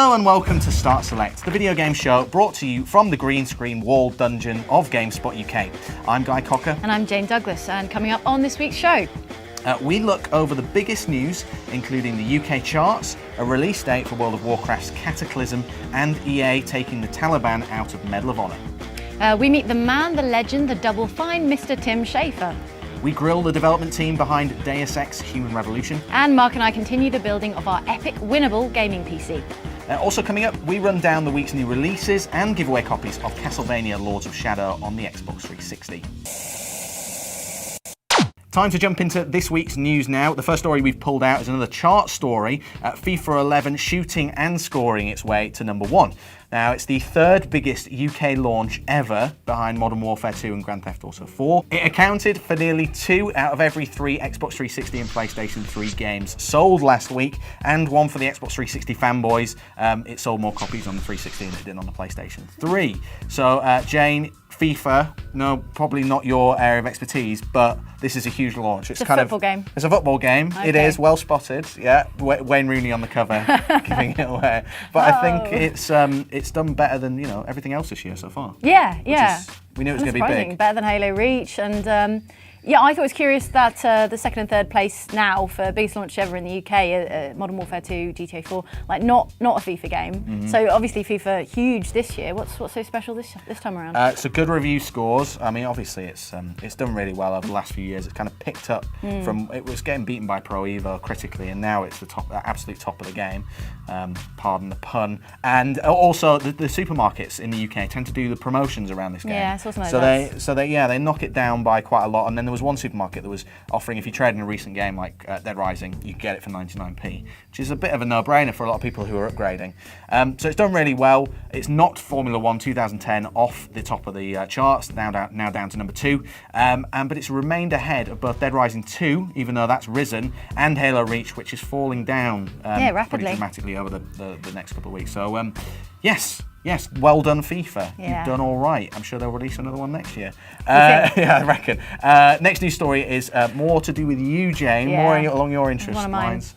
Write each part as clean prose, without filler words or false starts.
Hello and welcome to Start Select, the video game show brought to you from the green screen walled dungeon of GameSpot UK. I'm Guy Cocker. And I'm Jane Douglas, and coming up on this week's show, we look over the biggest news, including the UK charts, a release date for World of Warcraft's Cataclysm, and EA taking the Taliban out of Medal of Honor. we meet the man, the legend, the double fine Mr. Tim Schafer. We grill the development team behind Deus Ex Human Revolution. And Mark and I continue the building of our epic, winnable gaming PC. Also coming up, we run down the week's new releases and give away copies of Castlevania Lords of Shadow on the Xbox 360. Time to jump into this week's news now. The first story we've pulled out is another chart story, FIFA 11 shooting and scoring its way to number 1. Now, it's the third biggest UK launch ever behind Modern Warfare 2 and Grand Theft Auto 4. It accounted for nearly 2 out of every 3 Xbox 360 and PlayStation 3 games sold last week, and one for the Xbox 360 fanboys. It sold more copies on the 360 than it did on the PlayStation 3. So, Jane, FIFA, no, probably not your area of expertise, but this is a huge launch. It's a football game. It's a football game. Okay. It is, well spotted, yeah. Wayne Rooney on the cover, giving it away. But I think it's done better than, everything else this year so far. Yeah. We knew it was going to be big. Better than Halo Reach, and I thought it was curious that the second and third place now for biggest launch ever in the UK, Modern Warfare 2, GTA 4, like not a FIFA game. Mm-hmm. So obviously FIFA huge this year. What's so special this time around? So good review scores. I mean, obviously it's done really well over the last few years. It's kind of picked up from, it was getting beaten by Pro Evo critically, and now it's the absolute top of the game. Pardon the pun. And also the supermarkets in the UK tend to do the promotions around this game. Yeah, I saw some of those. They knock it down by quite a lot, and then there was one supermarket that was offering, if you trade in a recent game like Dead Rising, you can get it for 99p, which is a bit of a no-brainer for a lot of people who are upgrading. So it's done really well. It's knocked Formula 1 2010 off the top of the charts, now down to number 2, but it's remained ahead of both Dead Rising 2, even though that's risen, and Halo Reach, which is falling down rapidly, pretty dramatically over the next couple of weeks. So Yes, well done, FIFA. Yeah. You've done all right. I'm sure they'll release another one next year. Yeah, I reckon. Next news story is more to do with you, Jane, more along your interest lines.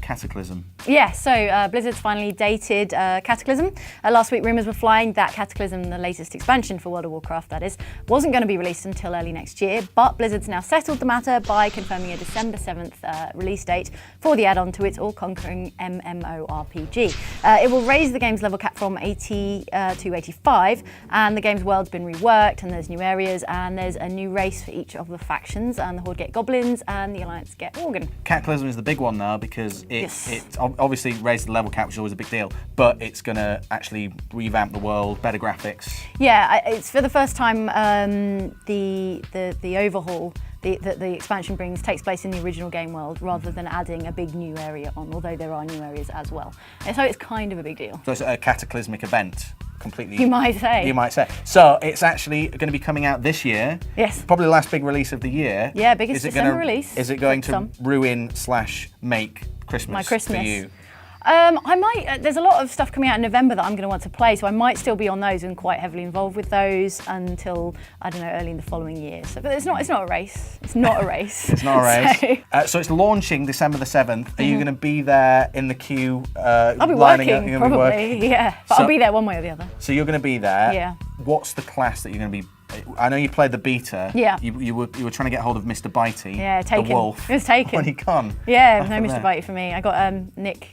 Cataclysm. Yeah, so Blizzard's finally dated Cataclysm. Last week, rumours were flying that Cataclysm, the latest expansion for World of Warcraft, that is, wasn't going to be released until early next year, but Blizzard's now settled the matter by confirming a December 7th release date for the add-on to its all-conquering MMORPG. It will raise the game's level cap from 80 to 85, and the game's world's been reworked, and there's new areas, and there's a new race for each of the factions, and the Horde get Goblins, and the Alliance get Organ. Cataclysm is the big one now, because it obviously raised the level cap, which is always a big deal, but it's going to actually revamp the world, better graphics. Yeah, it's for the first time the overhaul the expansion takes place in the original game world rather than adding a big new area on, although there are new areas as well. And so it's kind of a big deal. So it's a cataclysmic event. Completely. You might say. So it's actually going to be coming out this year. Yes. Probably the last big release of the year. Yeah, biggest December release. Is it going to ruin/make Christmas for you? I might. There's a lot of stuff coming out in November that I'm going to want to play, so I might still be on those and quite heavily involved with those until, I don't know, early in the following year. So, but it's not a race. It's not a race. It's not a race. So it's launching December the 7th. Are you going to be there in the queue? I'll be working, probably. Yeah, but I'll be there one way or the other. So you're going to be there. Yeah. What's the class that you're going to be? I know you played the beta. Yeah. You were trying to get hold of Mr. Bitey. Yeah, taken. The wolf. It was taken. When he gone. Yeah, no Mr. Bitey for me. I got Nick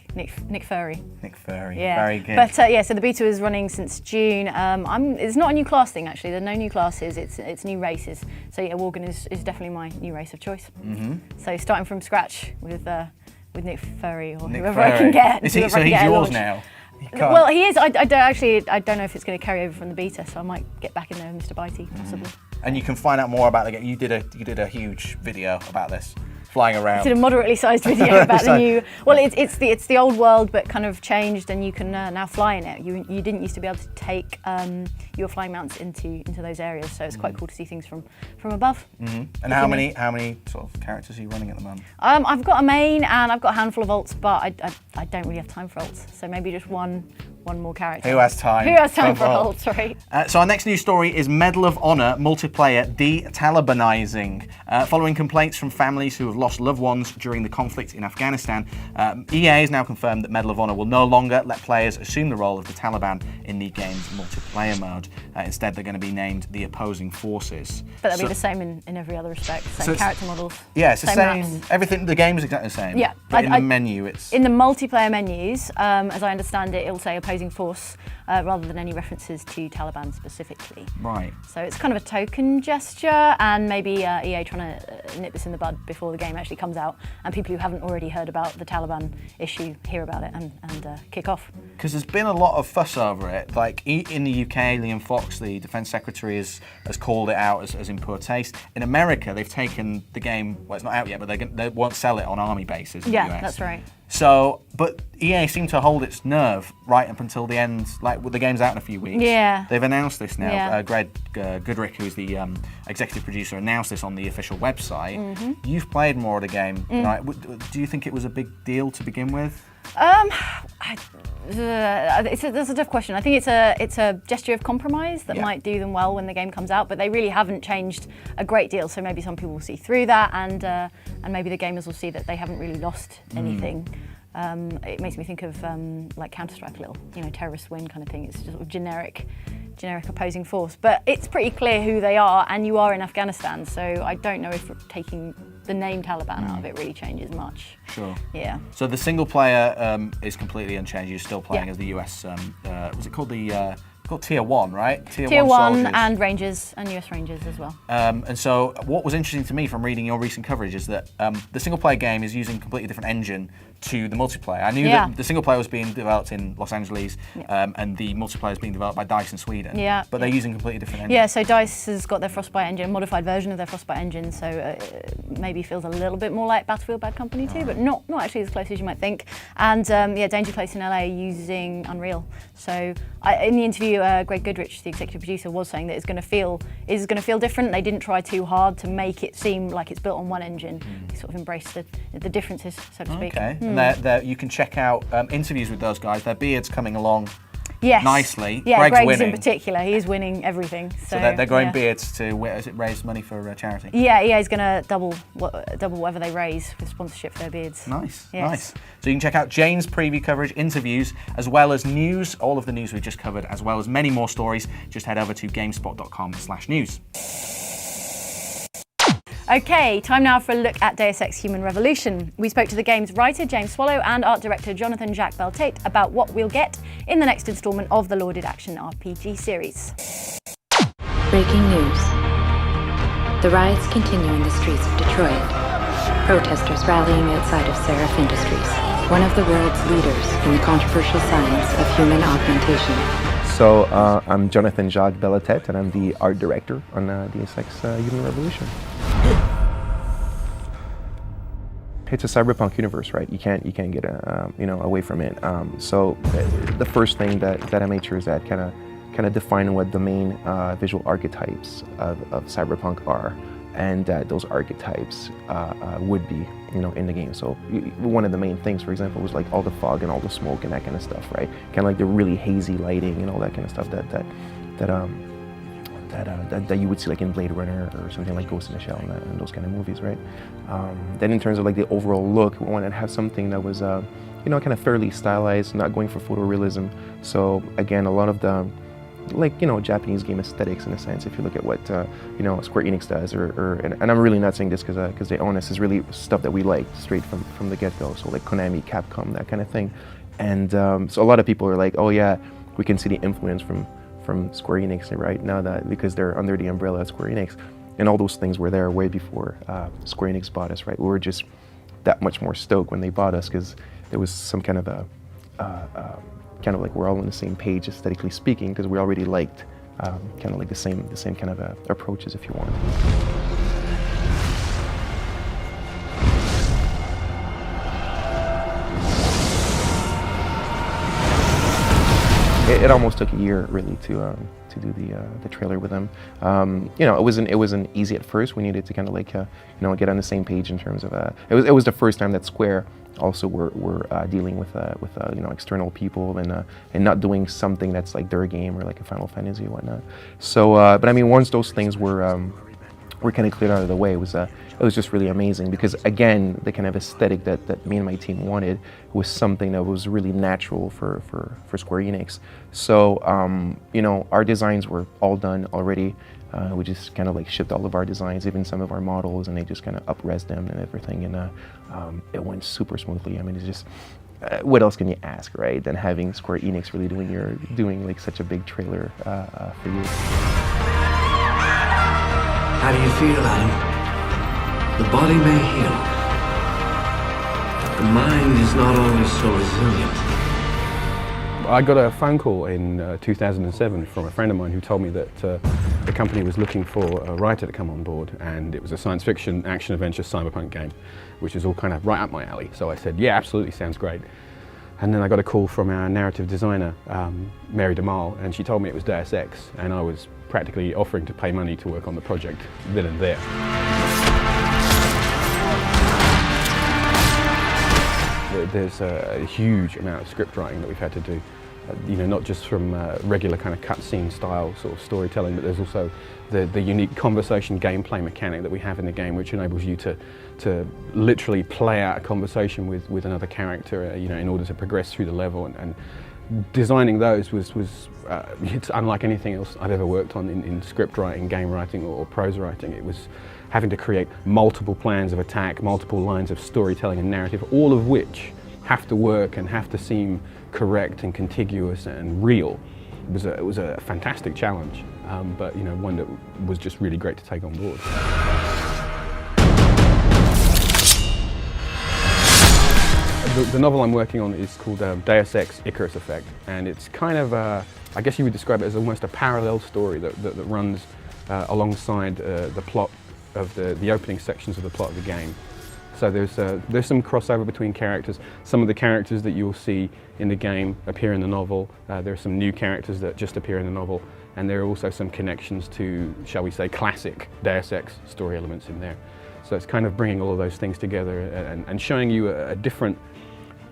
Furry. Nick Furry. Yeah. Very good. But so the beta is running since June. It's not a new class thing actually. There are no new classes. It's new races. So yeah, Worgen is definitely my new race of choice. Mm-hmm. So starting from scratch with Nick Furry or whoever I can get. So he's yours now. Well, he is. I don't know if it's going to carry over from the beta, so I might get back in there with Mr. Bitey, possibly. And you can find out more about the game. You did a huge video about this, flying around. I did a moderately sized video about the new. Well, it's the old world, but kind of changed, and you can now fly in it. You didn't used to be able to take your flying mounts into those areas, so it's quite cool to see things from above. Mm-hmm. And how many sort of characters are you running at the moment? I've got a main and I've got a handful of alts, but I don't really have time for alts, so maybe just one more character. Who has time? Who has time for alts, right? So our next news story is Medal of Honor multiplayer de-Talibanizing. Following complaints from families who have lost loved ones during the conflict in Afghanistan, EA has now confirmed that Medal of Honor will no longer let players assume the role of the Taliban in the game's multiplayer mode. Instead, they're going to be named the opposing forces. But they'll be the same in every other respect. Same character models. Yeah, it's the same. Maps. Everything. The game is exactly the same. Yeah. But in the menu, it's in the multiplayer menus. As I understand it, it'll say opposing force rather than any references to Taliban specifically. right. So it's kind of a token gesture, and maybe EA trying to nip this in the bud before the game actually comes out, and people who haven't already heard about the Taliban issue hear about it and kick off. Because there's been a lot of fuss over it. Like in the UK, Liam Fox, the Defence Secretary, has called it out as in poor taste. In America, they've taken the game. Well, it's not out yet, but they won't sell it on army bases in the US. Yeah, that's right. So, but EA seemed to hold its nerve right up until the end. Like, the game's out in a few weeks. Yeah. They've announced this now. Yeah. Greg Goodrick, who's the executive producer, announced this on the official website. Mm-hmm. You've played more of the game. Right? Do you think it was a big deal to begin with? That's a tough question. I think it's a gesture of compromise that might do them well when the game comes out, but they really haven't changed a great deal. So maybe some people will see through that, and maybe the gamers will see that they haven't really lost anything. It makes me think of like Counter-Strike, a little, terrorist win kind of thing. It's just sort of generic opposing force, but it's pretty clear who they are, and you are in Afghanistan. So I don't know if taking the name Taliban out of it really changes much. Sure. Yeah. So the single player is completely unchanged. You're still playing as the US. Was it called called Tier 1, right? Tier 1 soldiers. and Rangers and US Rangers as well. And so what was interesting to me from reading your recent coverage is that the single player game is using a completely different engine to the multiplayer. I knew that the single player was being developed in Los Angeles and the multiplayer is being developed by Dice in Sweden. Yeah. But they're using completely different engines. Yeah, so Dice has got their Frostbite engine, a modified version of their Frostbite engine, so maybe feels a little bit more like Battlefield Bad Company 2, but not actually as close as you might think. And Danger Place in LA using Unreal. So in the interview, Greg Goodrich, the executive producer, was saying that it's going to feel different. They didn't try too hard to make it seem like it's built on one engine. They sort of embraced the differences, so to speak. Okay, and you can check out interviews with those guys. Their beard's coming along nicely. Yeah, Greg's winning. in particular. He's winning everything. So they're growing beards to raise money for charity. Yeah, he's going to double whatever they raise with sponsorship for their beards. Nice, yes. nice. So you can check out Jane's preview coverage, interviews, as well as news, all of the news we've just covered, as well as many more stories. Just head over to gamespot.com/news. Okay, time now for a look at Deus Ex Human Revolution. We spoke to the game's writer, James Swallow, and art director, Jonathan Jacques Beltate, about what we'll get in the next instalment of the lauded action RPG series. Breaking news. The riots continue in the streets of Detroit. Protesters rallying outside of Seraph Industries, one of the world's leaders in the controversial science of human augmentation. So I'm Jonathan Jacques Beltate, and I'm the art director on Deus Ex Human Revolution. It's a cyberpunk universe, right? You can't get away from it. So the first thing that I made sure is that kind of define what the main visual archetypes of cyberpunk are, and that those archetypes would be in the game. So one of the main things, for example, was like all the fog and all the smoke and that kind of stuff, right? Kind of like the really hazy lighting and all that kind of stuff that you would see like in Blade Runner or something like Ghost in the Shell and those kind of movies, right? Then in terms of like the overall look, we wanted to have something that was kind of fairly stylized, not going for photorealism. So again, a lot of the Japanese game aesthetics in a sense. If you look at what Square Enix does, and I'm really not saying this because they own us, is really stuff that we like straight from the get-go. So like Konami, Capcom, that kind of thing. And so a lot of people are like, oh yeah, we can see the influence from Square Enix right now, that because they're under the umbrella of Square Enix, and all those things were there way before Square Enix bought us, right? We were just that much more stoked when they bought us because there was some kind of like we're all on the same page aesthetically speaking, because we already liked kind of like the same kind of approaches, if you want. It almost took a year really to do the trailer with them. It wasn't easy at first. We needed to kind of like get on the same page in terms of it was the first time that Square also were dealing with external people and not doing something that's like their game or like a Final Fantasy or whatnot. So but I mean, once those things were were kind of cleared out of the way. It was just really amazing because, again, the kind of aesthetic that me and my team wanted was something that was really natural for Square Enix. So, you know, our designs were all done already. We just kind of like shipped all of our designs, even some of our models, and they just kind of up-res them and everything, and it went super smoothly. I mean, it's just, what else can you ask, right, than having Square Enix really doing like such a big trailer for you. How do you feel, Adam? The body may heal, but the mind is not always so resilient. I got a phone call in 2007 from a friend of mine who told me that the company was looking for a writer to come on board, and it was a science fiction, action, adventure, cyberpunk game, which is all kind of right up my alley. So I said, yeah, absolutely, sounds great. And then I got a call from our narrative designer, Mary DeMaal, and she told me it was Deus Ex, and I was practically offering to pay money to work on the project then and there. There's a huge amount of script writing that we've had to do, you know, not just from regular kind of cutscene style sort of storytelling, but there's also the unique conversation gameplay mechanic that we have in the game, which enables you to literally play out a conversation with another character, you know, in order to progress through the level. And designing those was it's unlike anything else I've ever worked on in script writing, game writing, or prose writing. It was having to create multiple plans of attack, multiple lines of storytelling and narrative, all of which have to work and have to seem correct and contiguous and real. It was a fantastic challenge, but you know, one that was just really great to take on board. The novel I'm working on is called Deus Ex Icarus Effect, and it's kind of, I guess you would describe it as almost a parallel story that runs alongside the plot of the opening sections of the plot of the game. So there's some crossover between characters. Some of the characters that you'll see in the game appear in the novel. There are some new characters that just appear in the novel, and there are also some connections to, shall we say, classic Deus Ex story elements in there. So it's kind of bringing all of those things together and showing you a different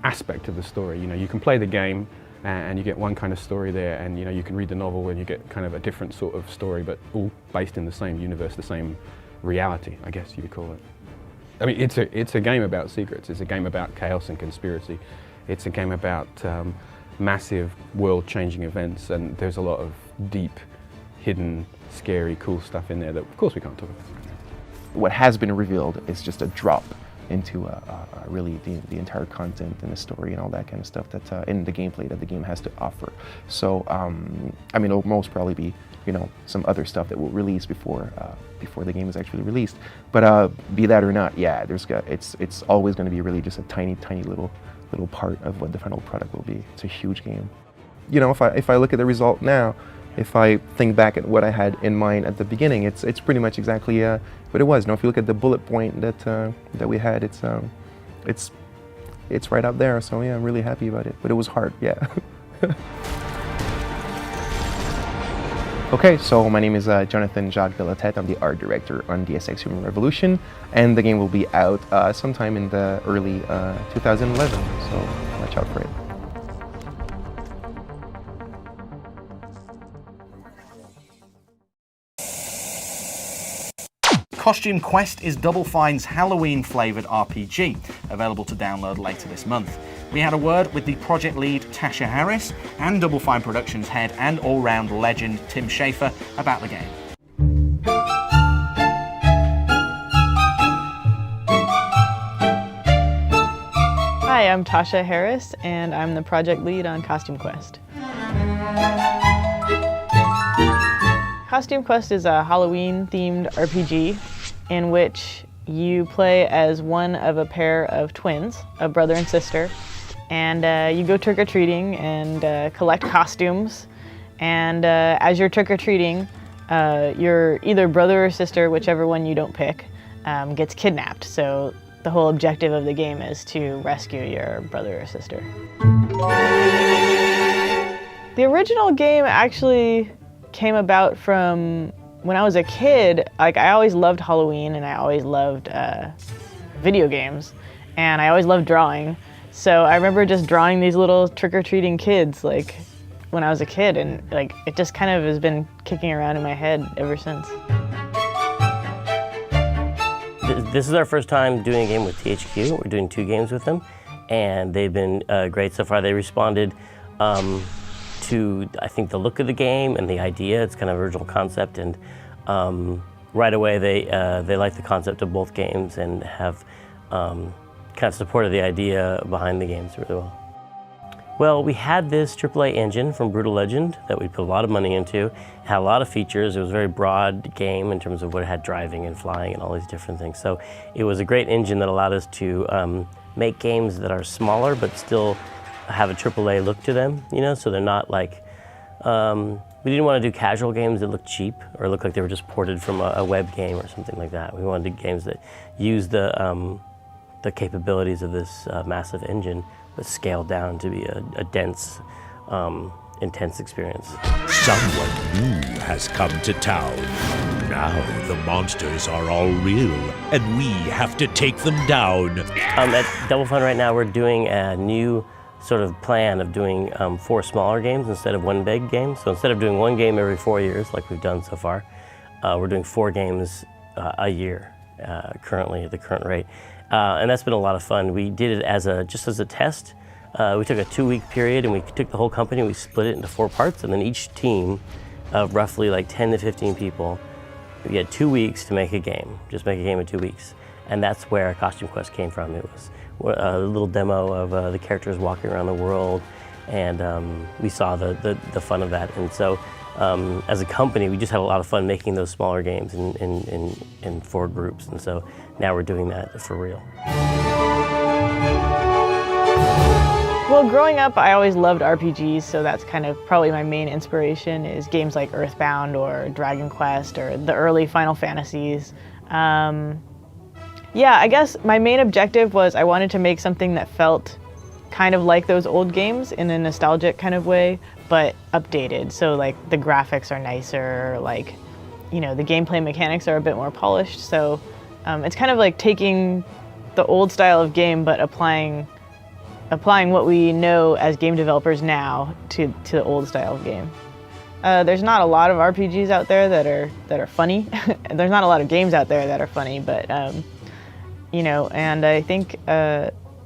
aspect of the story. You know, you can play the game and you get one kind of story there, and you know, you can read the novel and you get kind of a different sort of story, but all based in the same universe, the same reality, I guess you could call it. I mean, it's a game about secrets. It's a game about chaos and conspiracy. It's a game about massive world-changing events, and there's a lot of deep, hidden, scary, cool stuff in there that, of course, we can't talk about. What has been revealed is just a drop into really the entire content and the story and all that kind of stuff that in the gameplay that the game has to offer. So, I mean, it'll most probably be, you know, some other stuff that will release before the game is actually released. But be that or not, yeah, it's always going to be really just a tiny little part of what the final product will be. It's a huge game. You know, if I look at the result now, if I think back at what I had in mind at the beginning, it's pretty much exactly what it was. Now, if you look at the bullet point that we had, it's right up there. So yeah, I'm really happy about it. But it was hard, yeah. Okay, so my name is Jonathan Jacques Belatet. I'm the art director on Deus Ex Human Revolution, and the game will be out sometime in the early 2011. So watch out for it. Costume Quest is Double Fine's Halloween-flavoured RPG, available to download later this month. We had a word with the project lead Tasha Harris and Double Fine Productions head and all-round legend Tim Schafer about the game. Hi, I'm Tasha Harris, and I'm the project lead on Costume Quest. Costume Quest is a Halloween-themed RPG in which you play as one of a pair of twins, a brother and sister, and you go trick-or-treating and collect costumes. And as you're trick-or-treating, your either brother or sister, whichever one you don't pick, gets kidnapped. So the whole objective of the game is to rescue your brother or sister. The original game actually came about from when I was a kid. Like, I always loved Halloween and I always loved video games, and I always loved drawing. So I remember just drawing these little trick-or-treating kids like when I was a kid, and like it just kind of has been kicking around in my head ever since. This is our first time doing a game with THQ. We're doing 2 games with them, and they've been great so far. They responded to, I think, the look of the game and the idea. It's kind of original concept, and right away they like the concept of both games and have kind of supported the idea behind the games really well. Well, we had this AAA engine from Brutal Legend that we put a lot of money into. It had a lot of features. It was a very broad game in terms of what it had driving and flying and all these different things. So it was a great engine that allowed us to make games that are smaller but still have a AAA look to them, you know, so they're not like, we didn't want to do casual games that looked cheap or looked like they were just ported from a web game or something like that. We wanted to do games that use the capabilities of this massive engine, but scaled down to be a dense, intense experience. Someone new has come to town. Now the monsters are all real, and we have to take them down. At Double Fine right now, we're doing a new sort of plan of doing 4 smaller games instead of 1 big game. So instead of doing 1 game every 4 years, like we've done so far, we're doing 4 games a year currently at the current rate. And that's been a lot of fun. We did it just as a test. We took a 2-week period and we took the whole company, we split it into 4 parts, and then each team of roughly like 10 to 15 people, we had 2 weeks to make a game, just make a game in 2 weeks. And that's where Costume Quest came from. It was a little demo of the characters walking around the world, and we saw the fun of that. And so as a company, we just had a lot of fun making those smaller games in 4 groups. And so now we're doing that for real. Well, growing up, I always loved RPGs, so that's kind of probably my main inspiration is games like Earthbound or Dragon Quest or the early Final Fantasies. Yeah, I guess my main objective was I wanted to make something that felt kind of like those old games in a nostalgic kind of way, but updated. So like the graphics are nicer, like, you know, the gameplay mechanics are a bit more polished. So it's kind of like taking the old style of game, but applying what we know as game developers now to the old style of game. There's not a lot of RPGs out there that are funny. There's not a lot of games out there that are funny, but you know, and I think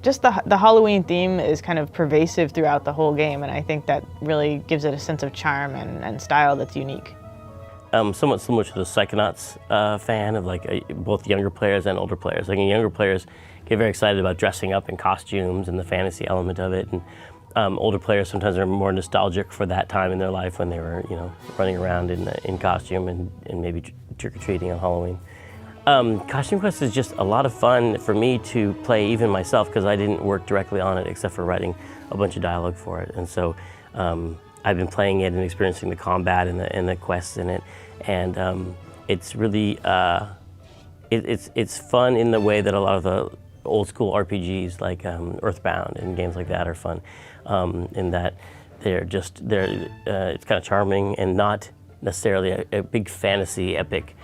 just the Halloween theme is kind of pervasive throughout the whole game, and I think that really gives it a sense of charm and style that's unique. Somewhat similar to the Psychonauts fan of like both younger players and older players. Like younger players get very excited about dressing up in costumes and the fantasy element of it, and older players sometimes are more nostalgic for that time in their life when they were, you know, running around in costume and maybe trick-or-treating on Halloween. Costume Quest is just a lot of fun for me to play, even myself, because I didn't work directly on it except for writing a bunch of dialogue for it. And so I've been playing it and experiencing the combat and the quests in it, and it's really it's fun in the way that a lot of the old school RPGs like Earthbound and games like that are fun, in that it's kind of charming and not necessarily a big fantasy epic.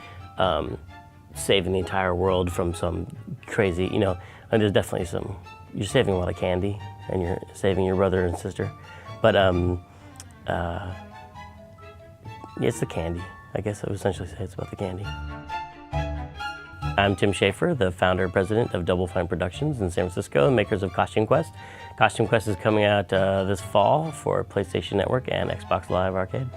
Saving the entire world from some crazy, you know, and there's definitely you're saving a lot of candy and you're saving your brother and sister, but it's the candy. I guess I would essentially say it's about the candy. I'm Tim Schafer, the founder and president of Double Fine Productions in San Francisco, and makers of Costume Quest. Costume Quest is coming out this fall for PlayStation Network and Xbox Live Arcade.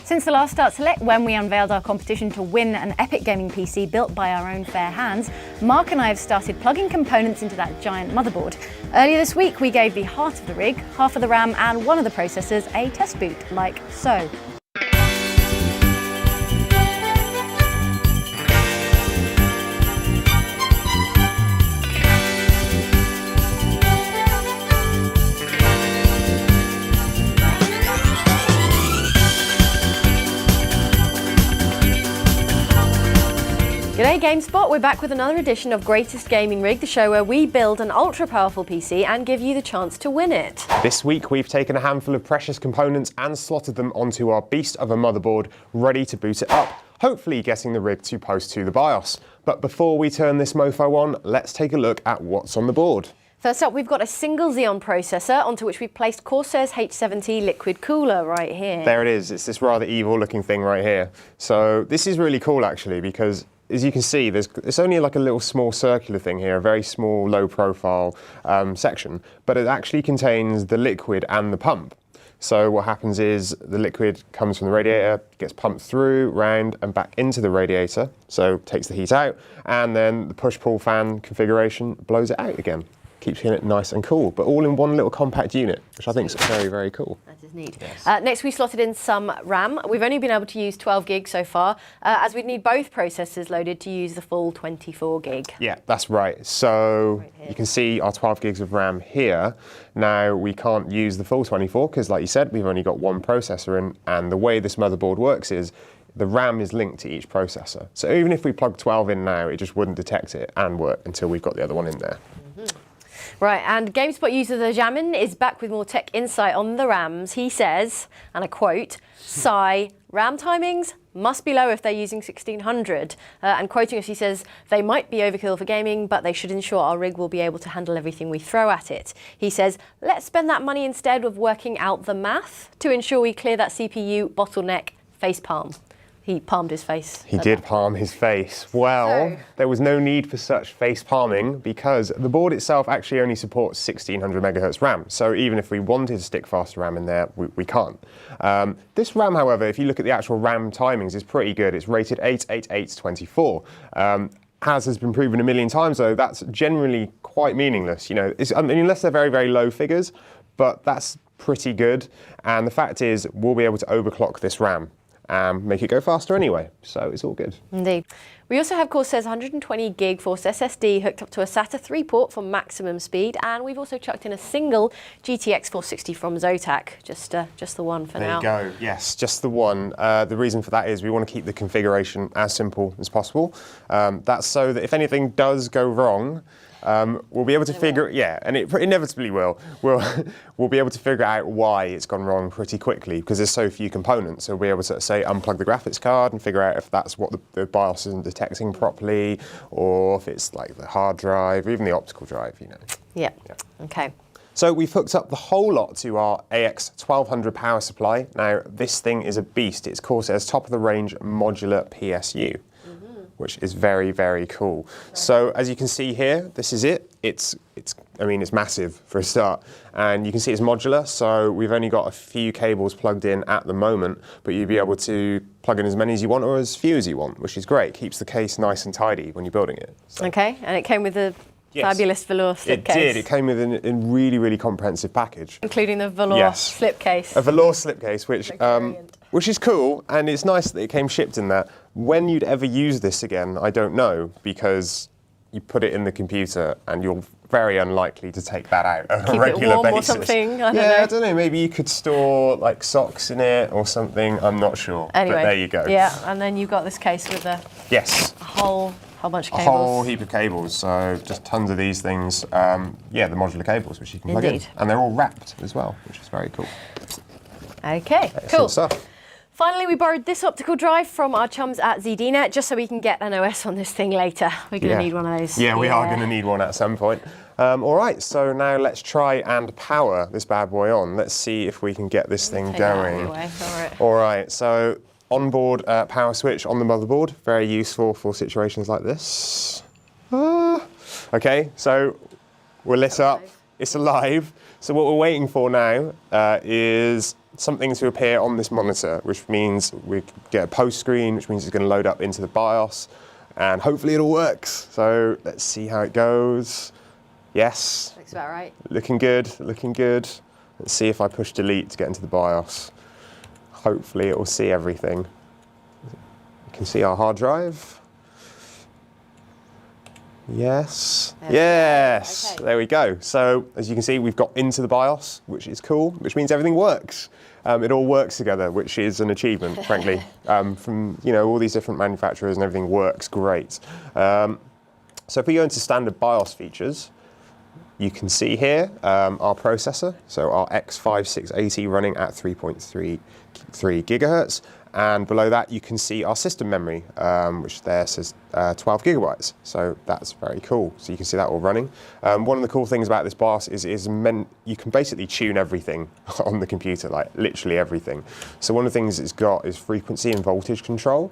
Since the last Start Select, when we unveiled our competition to win an epic gaming PC built by our own fair hands, Mark and I have started plugging components into that giant motherboard. Earlier this week, we gave the heart of the rig, half of the RAM and one of the processors a test boot, like so. G'day GameSpot, we're back with another edition of Greatest Gaming Rig, the show where we build an ultra-powerful PC and give you the chance to win it. This week we've taken a handful of precious components and slotted them onto our beast of a motherboard, ready to boot it up, hopefully getting the rig to post to the BIOS. But before we turn this mofo on, let's take a look at what's on the board. First up, we've got a single Xeon processor onto which we've placed Corsair's H70 liquid cooler right here. There it is. It's this rather evil looking thing right here. So this is really cool actually, because as you can see, it's only like a little small circular thing here, a very small low profile section, but it actually contains the liquid and the pump. So what happens is the liquid comes from the radiator, gets pumped through, round and back into the radiator, so takes the heat out, and then the push-pull fan configuration blows it out again. Keeps it nice and cool, but all in one little compact unit, which I think is very, very cool. That is neat. Yes. Next, we slotted in some RAM. We've only been able to use 12 gig so far, as we'd need both processors loaded to use the full 24 gig. Yeah, that's right. So you can see our 12 gigs of RAM here. Now, we can't use the full 24 because, like you said, we've only got one processor in, and the way this motherboard works is the RAM is linked to each processor. So even if we plug 12 in now, it just wouldn't detect it and work until we've got the other one in there. Right, and GameSpot user The Jamin is back with more tech insight on the RAMs. He says, and I quote, "Sigh, RAM timings must be low if they're using 1600. And quoting us, he says, "They might be overkill for gaming, but they should ensure our rig will be able to handle everything we throw at it." He says, "Let's spend that money instead with working out the math to ensure we clear that CPU bottleneck facepalm." He palmed his face. He did palm his face. Well, there was no need for such face palming because the board itself actually only supports 1600 megahertz RAM. So even if we wanted to stick faster RAM in there, we can't. This RAM, however, if you look at the actual RAM timings, is pretty good. It's rated 88824. As has been proven a million times, though, that's generally quite meaningless. You know, unless they're very, very low figures, but that's pretty good. And the fact is, we'll be able to overclock this RAM. Make it go faster anyway, so it's all good. Indeed. We also have Corsair's 120 gig Force SSD hooked up to a SATA 3 port for maximum speed, and we've also chucked in a single GTX 460 from Zotac, just the one for now. There you go, yes, just the one. The reason for that is we want to keep the configuration as simple as possible. That's so that if anything does go wrong, we'll be able to figure it, yeah, and it inevitably will. We'll be able to figure out why it's gone wrong pretty quickly because there's so few components. So we'll be able to say unplug the graphics card and figure out if that's what the BIOS isn't detecting properly, or if it's like the hard drive, or even the optical drive, you know. Yeah. Okay. So we've hooked up the whole lot to our AX1200 power supply. Now this thing is a beast. It's Corsair's top of the range modular PSU. Which is very, very cool. So as you can see here, this is it. It's massive for a start. And you can see it's modular, so we've only got a few cables plugged in at the moment, but you'll be able to plug in as many as you want or as few as you want, which is great. Keeps the case nice and tidy when you're building it. So. Okay, and it came with a fabulous velour slipcase. It did. It came with a really, really comprehensive package. Including the velour slipcase. A velour slipcase, which is cool, and it's nice that it came shipped in that. When you'd ever use this again, I don't know, because you put it in the computer and you're very unlikely to take that out on a regular basis. Keep it warm or something, I don't know. Maybe you could store like socks in it or something, I'm not sure. Anyway, but there you go. Yeah, and then you've got this case with a whole bunch of cables. A whole heap of cables, so just tons of these things. The modular cables which you can plug in. And they're all wrapped as well, which is very cool. Okay, cool. Stuff. Finally, we borrowed this optical drive from our chums at ZDNet just so we can get an OS on this thing later. We're going to need one of those. Yeah, we are going to need one at some point. All right, so now let's try and power this bad boy on. Let's see if we can get this thing going. All right, so onboard power switch on the motherboard. Very useful for situations like this. Okay, so we're lit up. It's alive. So what we're waiting for now is something to appear on this monitor, which means we get a post screen, which means it's going to load up into the BIOS, and hopefully it all works. So let's see how it goes. Yes. Looks about right. Looking good, looking good. Let's see if I push delete to get into the BIOS. Hopefully it will see everything. You can see our hard drive. Yes. Yes. Okay. There we go. So as you can see, we've got into the BIOS, which is cool, which means everything works. It all works together, which is an achievement, frankly. From all these different manufacturers and everything works great. So if we go into standard BIOS features, you can see here our processor, so our X5680 running at 3.33 gigahertz, And below that, you can see our system memory, which there says 12 gigabytes. So that's very cool. So you can see that all running. One of the cool things about this BIOS is you can basically tune everything on the computer, like literally everything. So one of the things it's got is frequency and voltage control.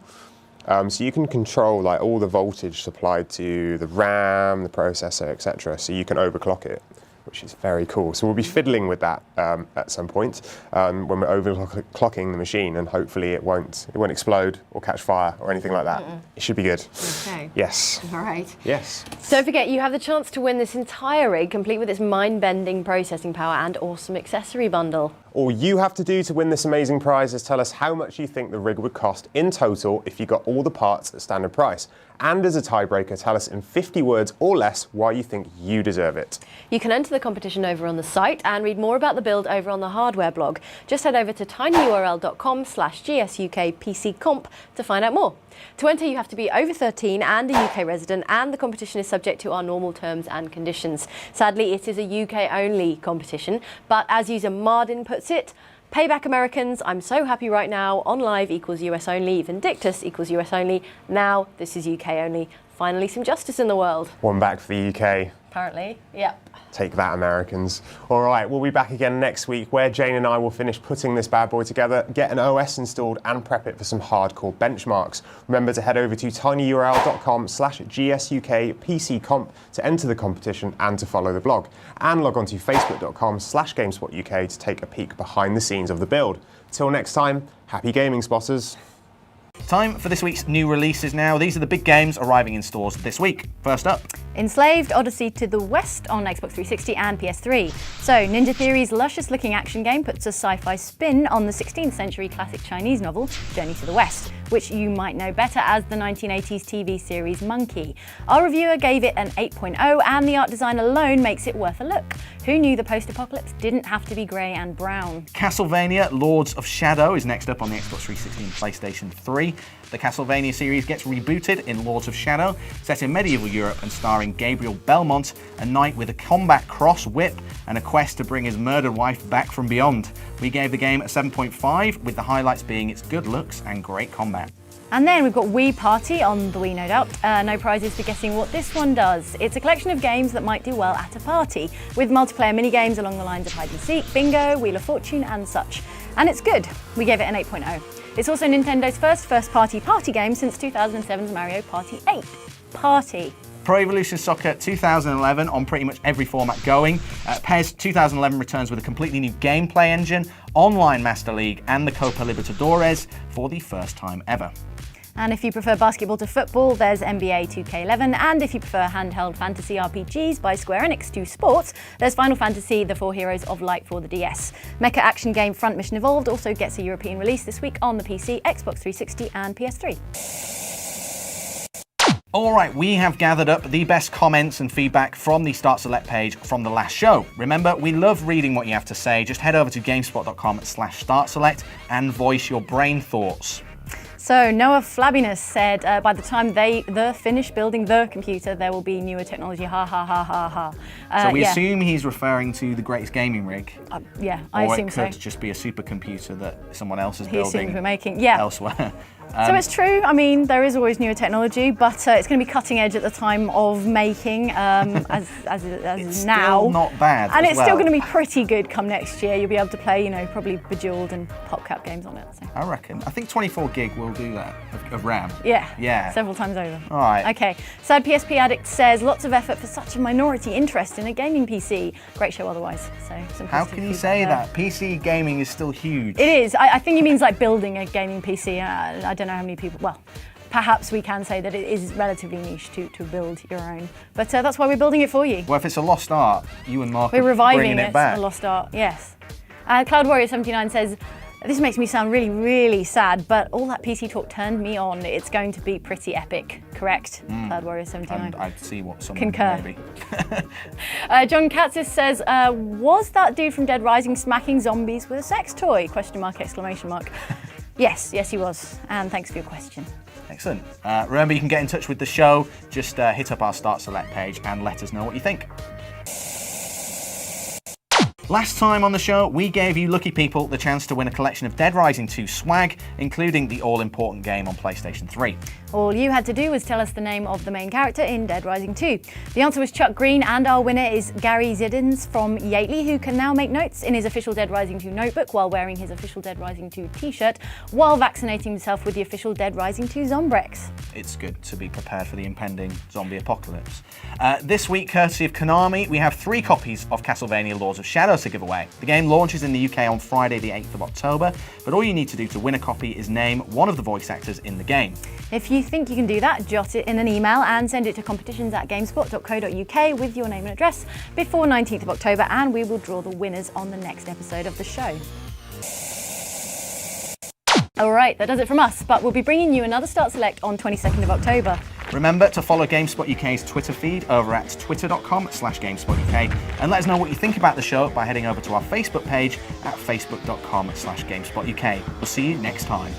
So you can control like all the voltage supplied to the RAM, the processor, etc. So you can overclock it, which is very cool. So we'll be fiddling with that at some point when we're overclocking the machine, and hopefully it won't explode or catch fire or anything like that. It should be good. Okay. Yes. All right. Yes. So don't forget, you have the chance to win this entire rig, complete with its mind-bending processing power and awesome accessory bundle. All you have to do to win this amazing prize is tell us how much you think the rig would cost in total if you got all the parts at standard price. And as a tiebreaker, tell us in 50 words or less why you think you deserve it. You can enter the competition over on the site and read more about the build over on the hardware blog. Just head over to tinyurl.com/GSUKPCComp to find out more. To enter, you have to be over 13 and a UK resident, and the competition is subject to our normal terms and conditions. Sadly, it is a UK-only competition, but as user Mardin puts it, payback Americans, I'm so happy right now, on live equals US only, Vindictus equals US only, now this is UK only. Finally, some justice in the world. One back for the UK. Apparently, yep. Take that, Americans. All right, we'll be back again next week where Jane and I will finish putting this bad boy together, get an OS installed and prep it for some hardcore benchmarks. Remember to head over to tinyurl.com/GSUKPCComp to enter the competition and to follow the blog. And log on to facebook.com/GameSpotUK to take a peek behind the scenes of the build. Till next time, happy gaming, spotters. Time for this week's new releases now. These are the big games arriving in stores this week. First up, Enslaved: Odyssey to the West on Xbox 360 and PS3. So, Ninja Theory's luscious-looking action game puts a sci-fi spin on the 16th century classic Chinese novel, Journey to the West, which you might know better as the 1980s TV series Monkey. Our reviewer gave it an 8.0, and the art design alone makes it worth a look. Who knew the post-apocalypse didn't have to be grey and brown? Castlevania Lords of Shadow is next up on the Xbox 360 and PlayStation 3. The Castlevania series gets rebooted in Lords of Shadow, set in medieval Europe and starring Gabriel Belmont, a knight with a combat cross whip and a quest to bring his murdered wife back from beyond. We gave the game a 7.5, with the highlights being its good looks and great combat. And then we've got Wii Party on the Wii, no doubt. No prizes for guessing what this one does. It's a collection of games that might do well at a party, with multiplayer mini-games along the lines of hide and seek, bingo, Wheel of Fortune and such. And it's good. We gave it an 8.0. It's also Nintendo's first-party party game since 2007's Mario Party 8. Party. Pro Evolution Soccer 2011 on pretty much every format going. PES 2011 returns with a completely new gameplay engine, online Master League and the Copa Libertadores for the first time ever. And if you prefer basketball to football, there's NBA 2K11. And if you prefer handheld fantasy RPGs by Square Enix to sports, there's Final Fantasy: The Four Heroes of Light for the DS. Mecha action game Front Mission Evolved also gets a European release this week on the PC, Xbox 360 and PS3. All right, we have gathered up the best comments and feedback from the Start Select page from the last show. Remember, we love reading what you have to say. Just head over to gamespot.com/startselect and voice your brain thoughts. So Noah Flabbiness said, by the time they finish building the computer, there will be newer technology. Ha ha ha ha ha. So we assume he's referring to the greatest gaming rig. Yeah, I assume so. Or it could just be a supercomputer that someone else is He building assumes we're making, yeah. elsewhere. So it's true. I mean, there is always newer technology, but it's going to be cutting edge at the time of making, as it's now. Still not bad. And as it's well. still going to be pretty good come next year. You'll be able to play, you know, probably Bejeweled and PopCap games on it. So. I reckon. I think 24 gig will do that of RAM. Yeah. Yeah. Several times over. All right. Okay. Sad PSP Addict says lots of effort for such a minority interest in a gaming PC. Great show otherwise. So some How can you say that? PC gaming is still huge. It is. I think he means like building a gaming PC. I don't know how many people. Well. Perhaps we can say that it is relatively niche to build your own. But that's why we're building it for you. Well, if it's a lost art, you and Mark we're are reviving bringing it back. A lost art, yes. Cloud Warrior 79 says, this makes me sound really, really sad, but all that PC talk turned me on. It's going to be pretty epic, correct? Cloud Warrior 79. And I'd see what someone Concur. maybe. John Katzis says, was that dude from Dead Rising smacking zombies with a sex toy? Question mark, exclamation mark. Yes, he was. And thanks for your question. Excellent. Remember, you can get in touch with the show. Just hit up our Start Select page and let us know what you think. Last time on the show, we gave you lucky people the chance to win a collection of Dead Rising 2 swag, including the all-important game on PlayStation 3. All you had to do was tell us the name of the main character in Dead Rising 2. The answer was Chuck Green, and our winner is Gary Ziddens from Yately, who can now make notes in his official Dead Rising 2 notebook while wearing his official Dead Rising 2 t-shirt, while vaccinating himself with the official Dead Rising 2 Zombrex. It's good to be prepared for the impending zombie apocalypse. This week, courtesy of Konami, we have 3 copies of Castlevania Lords of Shadow to give away. The game launches in the UK on Friday the 8th of October, but all you need to do to win a copy is name one of the voice actors in the game. If you think you can do that, jot it in an email and send it to competitions@gamespot.co.uk with your name and address before 19th of October, and we will draw the winners on the next episode of the show. Alright, that does it from us, but we'll be bringing you another Start Select on 22nd of October. Remember to follow GameSpot UK's Twitter feed over at twitter.com/GameSpotUK, and let us know what you think about the show by heading over to our Facebook page at facebook.com/GameSpotUK. We'll see you next time.